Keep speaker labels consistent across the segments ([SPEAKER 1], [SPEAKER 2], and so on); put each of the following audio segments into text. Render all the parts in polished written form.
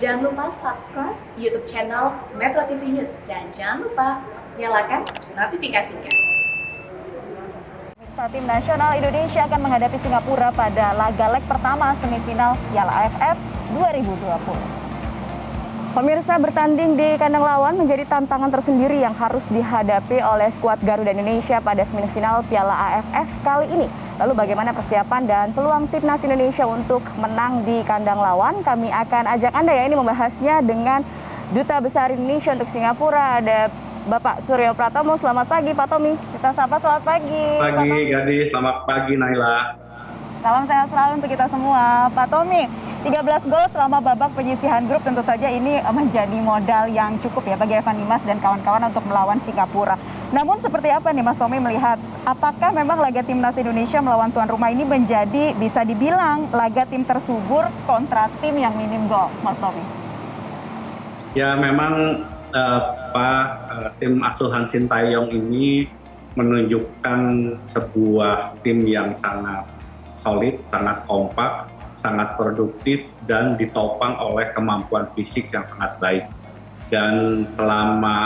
[SPEAKER 1] Jangan lupa subscribe YouTube channel Metro TV News dan jangan lupa nyalakan notifikasinya.
[SPEAKER 2] Tim nasional Indonesia akan menghadapi Singapura pada laga leg pertama semifinal Piala AFF 2020. Pemirsa, bertanding di kandang lawan menjadi tantangan tersendiri yang harus dihadapi oleh skuad Garuda Indonesia pada semifinal Piala AFF kali ini. Lalu bagaimana persiapan dan peluang timnas Indonesia untuk menang di kandang lawan? Kami akan ajak Anda ya ini membahasnya dengan Duta Besar Indonesia untuk Singapura, ada Bapak Suryo Pratomo. Selamat pagi Pak Tommy. Kita sapa selamat pagi.
[SPEAKER 3] Pagi Gadis, selamat pagi Naila.
[SPEAKER 2] Salam sehat selalu untuk kita semua. Pak Tommy, 13 gol selama babak penyisihan grup tentu saja ini menjadi modal yang cukup ya bagi Evan Dimas dan kawan-kawan untuk melawan Singapura. Namun seperti apa nih Mas Tommy melihat, apakah memang laga timnas Indonesia melawan tuan rumah ini menjadi bisa dibilang laga tim tersubur kontra tim yang minim gol, Mas Tommy?
[SPEAKER 3] Ya memang tim asuhan Sintayong ini menunjukkan sebuah tim yang sangat solid, sangat kompak, sangat produktif dan ditopang oleh kemampuan fisik yang sangat baik. Dan selama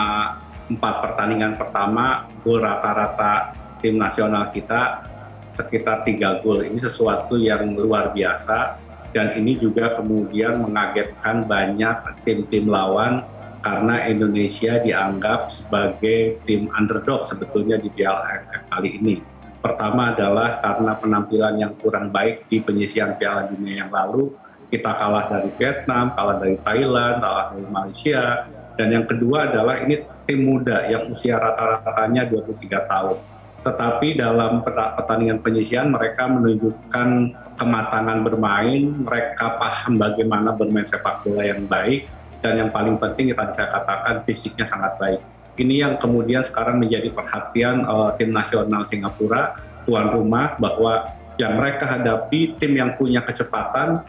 [SPEAKER 3] 4 pertandingan pertama, gol rata-rata tim nasional kita sekitar 3 gol. Ini sesuatu yang luar biasa dan ini juga kemudian mengagetkan banyak tim-tim lawan karena Indonesia dianggap sebagai tim underdog sebetulnya di Piala AFF kali ini. Pertama adalah karena penampilan yang kurang baik di penyisihan Piala Dunia yang lalu. Kita kalah dari Vietnam, kalah dari Thailand, kalah dari Malaysia. Dan yang kedua adalah ini tim muda yang usia rata-ratanya 23 tahun. Tetapi dalam pertandingan penyisihan mereka menunjukkan kematangan bermain, mereka paham bagaimana bermain sepak bola yang baik. Dan yang paling penting yang tadi saya katakan fisiknya sangat baik. Ini yang kemudian sekarang menjadi perhatian tim nasional Singapura, tuan rumah, bahwa yang mereka hadapi tim yang punya kecepatan,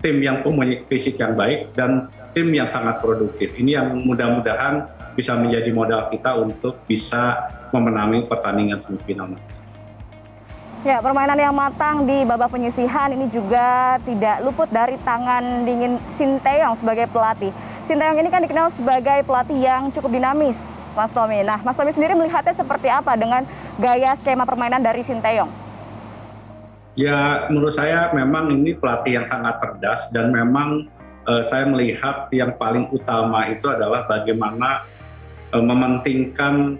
[SPEAKER 3] tim yang punya fisik yang baik, dan tim yang sangat produktif. Ini yang mudah-mudahan bisa menjadi modal kita untuk bisa memenangi pertandingan semifinal.
[SPEAKER 2] Ya, permainan yang matang di babak penyisihan ini juga tidak luput dari tangan dingin Sintayong sebagai pelatih. Sintayong ini kan dikenal sebagai pelatih yang cukup dinamis, Mas Tommy. Nah, Mas Tommy sendiri melihatnya seperti apa dengan gaya skema permainan dari Sintayong?
[SPEAKER 3] Ya, menurut saya memang ini pelatih yang sangat cerdas dan memang saya melihat yang paling utama itu adalah bagaimana mementingkan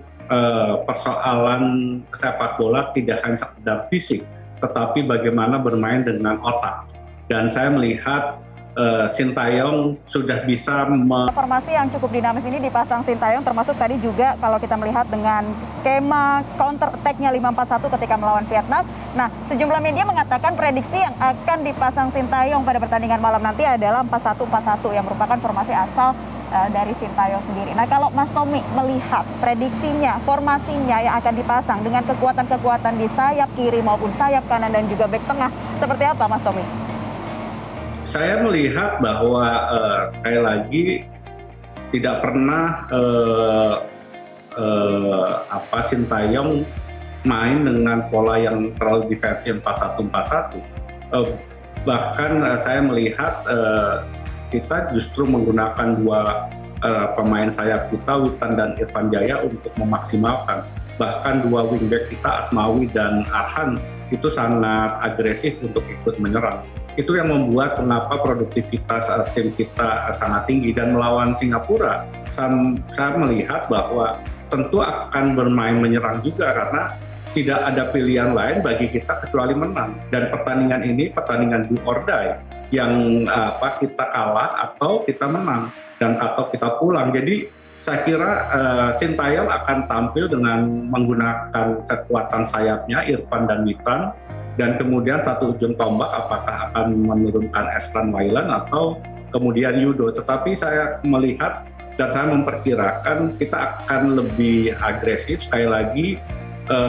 [SPEAKER 3] persoalan sepak bola tidak hanya sekedar fisik, tetapi bagaimana bermain dengan otak. Dan saya melihat Sintayong sudah bisa
[SPEAKER 2] formasi yang cukup dinamis ini dipasang Sintayong, termasuk tadi juga kalau kita melihat dengan skema counter attack-nya 5-4-1 ketika melawan Vietnam. Nah, sejumlah media mengatakan prediksi yang akan dipasang Sintayong pada pertandingan malam nanti adalah 4-1-4-1 yang merupakan formasi asal dari Sintayong sendiri. Nah, kalau Mas Tommy melihat prediksinya, formasinya yang akan dipasang dengan kekuatan-kekuatan di sayap kiri maupun sayap kanan dan juga bek tengah, seperti apa Mas Tommy?
[SPEAKER 3] Saya melihat bahwa sekali lagi tidak pernah Sintayong main dengan pola yang terlalu defensif 4-1-4-1. Bahkan saya melihat kita justru menggunakan dua pemain sayap kita, Witan dan Irfan Jaya, untuk memaksimalkan. Bahkan dua wingback kita, Asmawi dan Arhan, itu sangat agresif untuk ikut menyerang. Itu yang membuat mengapa produktivitas tim kita sangat tinggi. Dan melawan Singapura, saya melihat bahwa tentu akan bermain menyerang juga karena tidak ada pilihan lain bagi kita kecuali menang. Dan pertandingan ini pertandingan do or die, yang kita kalah atau kita menang dan atau kita pulang. Jadi saya kira Sintayong akan tampil dengan menggunakan kekuatan sayapnya Irfan dan Witan. Dan kemudian satu ujung tombak apakah akan menurunkan Esran Wailan atau kemudian Yudo. Tetapi saya melihat dan saya memperkirakan kita akan lebih agresif sekali lagi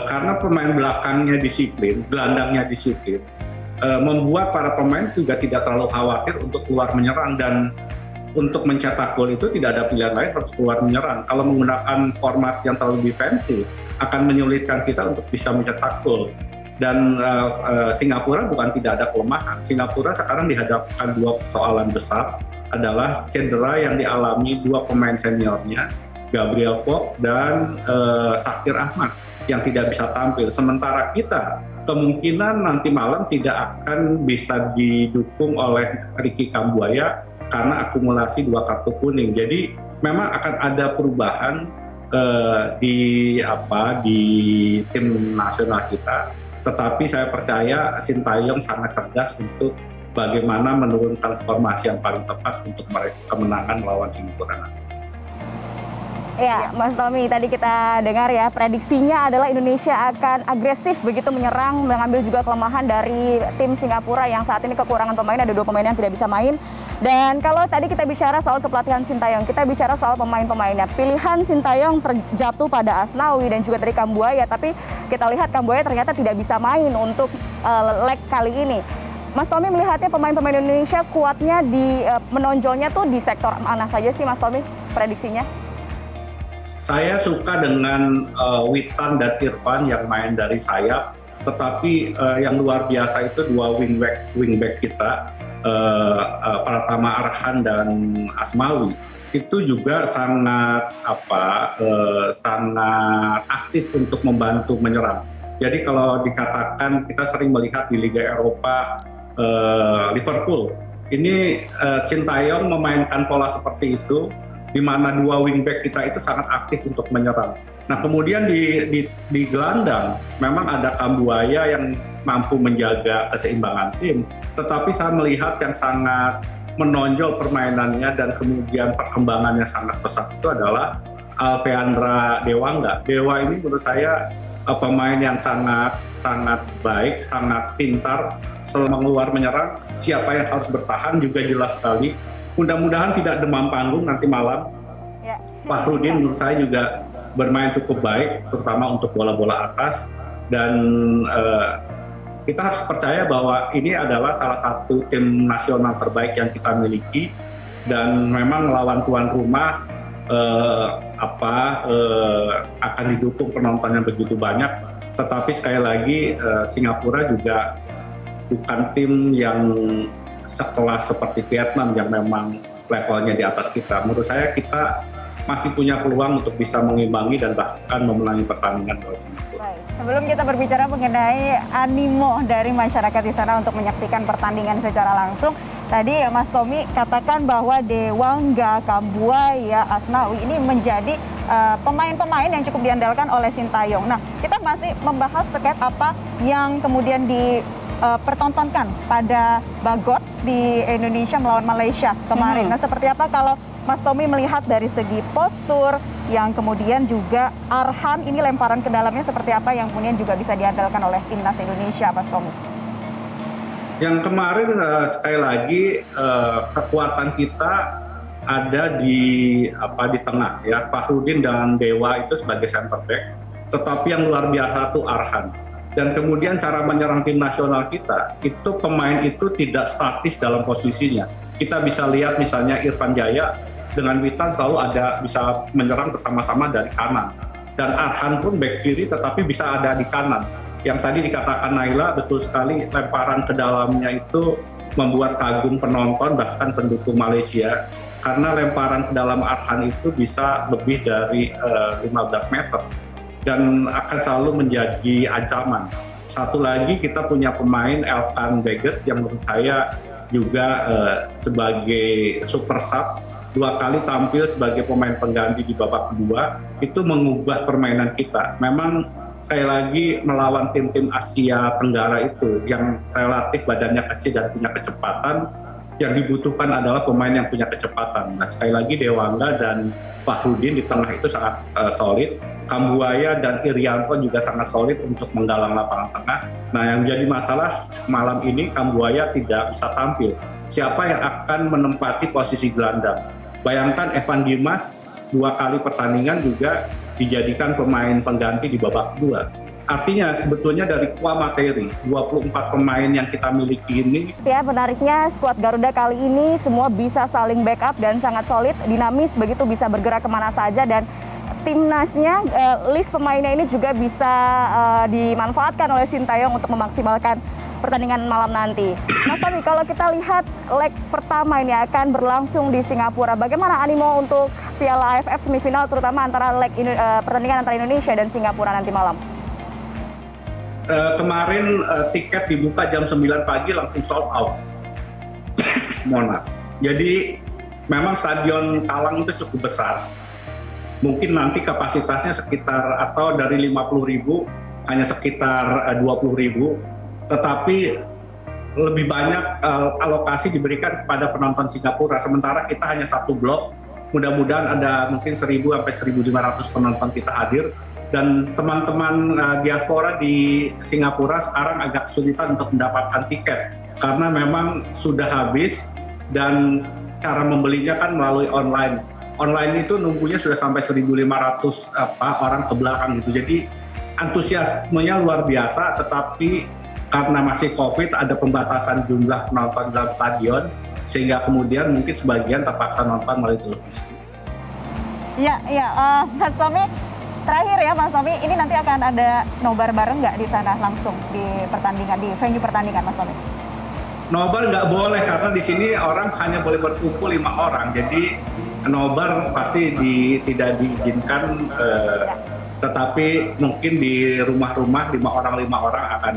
[SPEAKER 3] karena pemain belakangnya disiplin, gelandangnya disiplin, membuat para pemain juga tidak terlalu khawatir untuk keluar menyerang. Dan untuk mencetak gol itu tidak ada pilihan lain, harus keluar menyerang. Kalau menggunakan format yang terlalu defensif akan menyulitkan kita untuk bisa mencetak gol. Dan Singapura bukan tidak ada kelemahan. Singapura sekarang dihadapkan dua persoalan besar. adalah cedera yang dialami dua pemain seniornya, Gabriel Pop dan Sakir Ahmad yang tidak bisa tampil. Sementara kita kemungkinan nanti malam tidak akan bisa didukung oleh Ricky Kambuaya karena akumulasi 2 kartu kuning. Jadi memang akan ada perubahan di tim nasional kita. Tetapi saya percaya Sintayong sangat cerdas untuk bagaimana menurunkan formasi yang paling tepat untuk meraih kemenangan melawan Singapura.
[SPEAKER 2] Ya, Mas Tommy, tadi kita dengar ya, prediksinya adalah Indonesia akan agresif begitu menyerang, mengambil juga kelemahan dari tim Singapura yang saat ini kekurangan pemain, ada 2 pemain yang tidak bisa main. Dan kalau tadi kita bicara soal kepelatihan Sintayong, kita bicara soal pemain-pemainnya. Pilihan Sintayong terjatuh pada Asnawi dan juga dari Kambuaya, tapi kita lihat Kambuaya ternyata tidak bisa main untuk leg kali ini. Mas Tommy melihatnya pemain-pemain Indonesia kuatnya menonjolnya tuh di sektor mana saja sih Mas Tommy prediksinya?
[SPEAKER 3] Saya suka dengan Witan dan Irfan yang main dari sayap, tetapi yang luar biasa itu 2 wingback kita, Pratama Arhan dan Asmawi, itu juga sangat aktif untuk membantu menyerang. Jadi kalau dikatakan kita sering melihat di Liga Eropa, Liverpool, ini Sintayong memainkan pola seperti itu, di mana 2 wingback kita itu sangat aktif untuk menyerang. Nah kemudian di gelandang memang ada Kambuaya yang mampu menjaga keseimbangan tim, tetapi saya melihat yang sangat menonjol permainannya dan kemudian perkembangannya sangat pesat itu adalah Alveandra Dewangga. Dewa ini menurut saya pemain yang sangat baik, sangat pintar, selama keluar menyerang, siapa yang harus bertahan juga jelas sekali. Mudah-mudahan tidak demam panggung nanti malam. Ya. Fahrudin menurut saya juga bermain cukup baik, terutama untuk bola-bola atas. Dan kita harus percaya bahwa ini adalah salah satu tim nasional terbaik yang kita miliki. Dan memang melawan tuan rumah akan didukung penonton yang begitu banyak. Tetapi sekali lagi Singapura juga bukan tim yang sekelas seperti Vietnam yang memang levelnya di atas kita. Menurut saya kita masih punya peluang untuk bisa mengimbangi dan bahkan memenangi pertandingan melawan Singapura.
[SPEAKER 2] Baik. Sebelum kita berbicara mengenai animo dari masyarakat di sana untuk menyaksikan pertandingan secara langsung, tadi Mas Tommy katakan bahwa Dewangga, Kambuaya, Asnawi ini menjadi pemain-pemain yang cukup diandalkan oleh Sintayong. Nah, kita masih membahas terkait apa yang kemudian dipertontonkan pada Bagot di Indonesia melawan Malaysia kemarin. Nah, seperti apa kalau Mas Tommy melihat dari segi postur, yang kemudian juga Arhan ini lemparan ke dalamnya seperti apa yang kemudian juga bisa diandalkan oleh timnas Indonesia, Mas Tommy?
[SPEAKER 3] Yang kemarin sekali lagi kekuatan kita ada di tengah ya, Fahrudin dan Dewa itu sebagai center back, tetapi yang luar biasa itu Arhan. Dan kemudian cara menyerang tim nasional kita, itu pemain itu tidak statis dalam posisinya. Kita bisa lihat misalnya Irfan Jaya dengan Witan selalu bisa menyerang bersama-sama dari kanan. Dan Arhan pun back kiri tetapi bisa ada di kanan. Yang tadi dikatakan Naila betul sekali, lemparan ke dalamnya itu membuat kagum penonton bahkan pendukung Malaysia. Karena lemparan ke dalam Arhan itu bisa lebih dari 15 meter. Dan akan selalu menjadi ancaman. Satu lagi kita punya pemain Elkan Baggett yang menurut saya juga sebagai super sub, 2 kali tampil sebagai pemain pengganti di babak kedua, itu mengubah permainan kita. Memang sekali lagi melawan tim-tim Asia Tenggara itu yang relatif badannya kecil dan punya kecepatan, yang dibutuhkan adalah pemain yang punya kecepatan. Nah sekali lagi Dewangga dan Fahrudin di tengah itu sangat solid. Kambuaya dan Irianto juga sangat solid untuk menggalang lapangan tengah. Nah yang menjadi masalah malam ini Kambuaya tidak bisa tampil. Siapa yang akan menempati posisi gelandang? Bayangkan Evan Dimas 2 kali pertandingan juga dijadikan pemain pengganti di babak kedua. Artinya sebetulnya dari materi 24 pemain yang kita miliki ini.
[SPEAKER 2] Ya, menariknya skuad Garuda kali ini semua bisa saling backup dan sangat solid, dinamis, begitu bisa bergerak kemana saja, dan timnasnya, list pemainnya ini juga bisa dimanfaatkan oleh Sintayong untuk memaksimalkan pertandingan malam nanti. Mas Tommy, kalau kita lihat leg pertama ini akan berlangsung di Singapura, bagaimana animo untuk Piala AFF semifinal terutama antara pertandingan antara Indonesia dan Singapura nanti malam?
[SPEAKER 3] Kemarin tiket dibuka jam 9 pagi langsung sold out. Mohon maaf. Jadi memang Stadion Talang itu cukup besar. Mungkin nanti kapasitasnya sekitar atau dari 50.000 hanya sekitar 20.000. Tetapi lebih banyak alokasi diberikan kepada penonton Singapura. Sementara kita hanya satu blok. Mudah-mudahan ada mungkin 1.000 sampai 1.500 penonton kita hadir. Dan teman-teman diaspora di Singapura sekarang agak kesulitan untuk mendapatkan tiket karena memang sudah habis dan cara membelinya kan melalui online. Online itu nunggunya sudah sampai 1.500 orang ke belakang gitu. Jadi antusiasmenya luar biasa, tetapi karena masih COVID ada pembatasan jumlah penonton dalam stadion sehingga kemudian mungkin sebagian terpaksa nonton melalui televisi.
[SPEAKER 2] Iya, Mas Tommy. Terakhir ya Mas Tommy, ini nanti akan ada nobar bareng nggak di sana langsung di pertandingan, di venue pertandingan Mas Tommy?
[SPEAKER 3] Nobar nggak boleh karena di sini orang hanya boleh berkumpul 5 orang, jadi nobar pasti tidak diizinkan. Tetapi mungkin di rumah-rumah 5 orang akan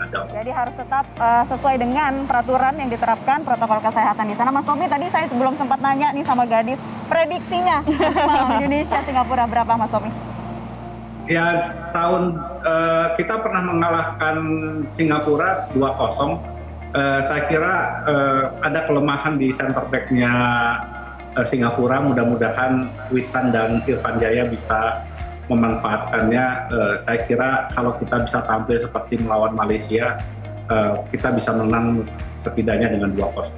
[SPEAKER 3] ada.
[SPEAKER 2] Jadi harus tetap sesuai dengan peraturan yang diterapkan protokol kesehatan di sana. Mas Tommy, tadi saya sebelum sempat nanya nih sama Gadis, prediksinya malam Indonesia Singapura berapa Mas Tommy?
[SPEAKER 3] Ya, kita pernah mengalahkan Singapura 2-0. Saya kira ada kelemahan di center back-nya Singapura. Mudah-mudahan Witan dan Irfan Jaya bisa memanfaatkannya. Saya kira kalau kita bisa tampil seperti melawan Malaysia, kita bisa menang setidaknya dengan 2-0.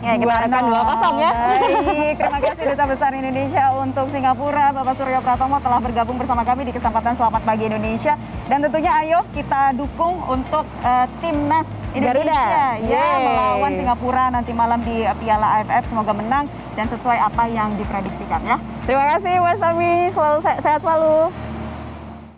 [SPEAKER 2] Ya, kita harapkan 2-0 ya. Baik, terima kasih Duta Besar Indonesia untuk Singapura, Bapak Suryo Pratomo telah bergabung bersama kami di kesempatan Selamat Pagi Indonesia. Dan tentunya ayo kita dukung untuk timnas Indonesia ya melawan Singapura nanti malam di Piala AFF. Semoga menang dan sesuai apa yang diprediksikan ya. Terima kasih Mas Tommy, sehat selalu.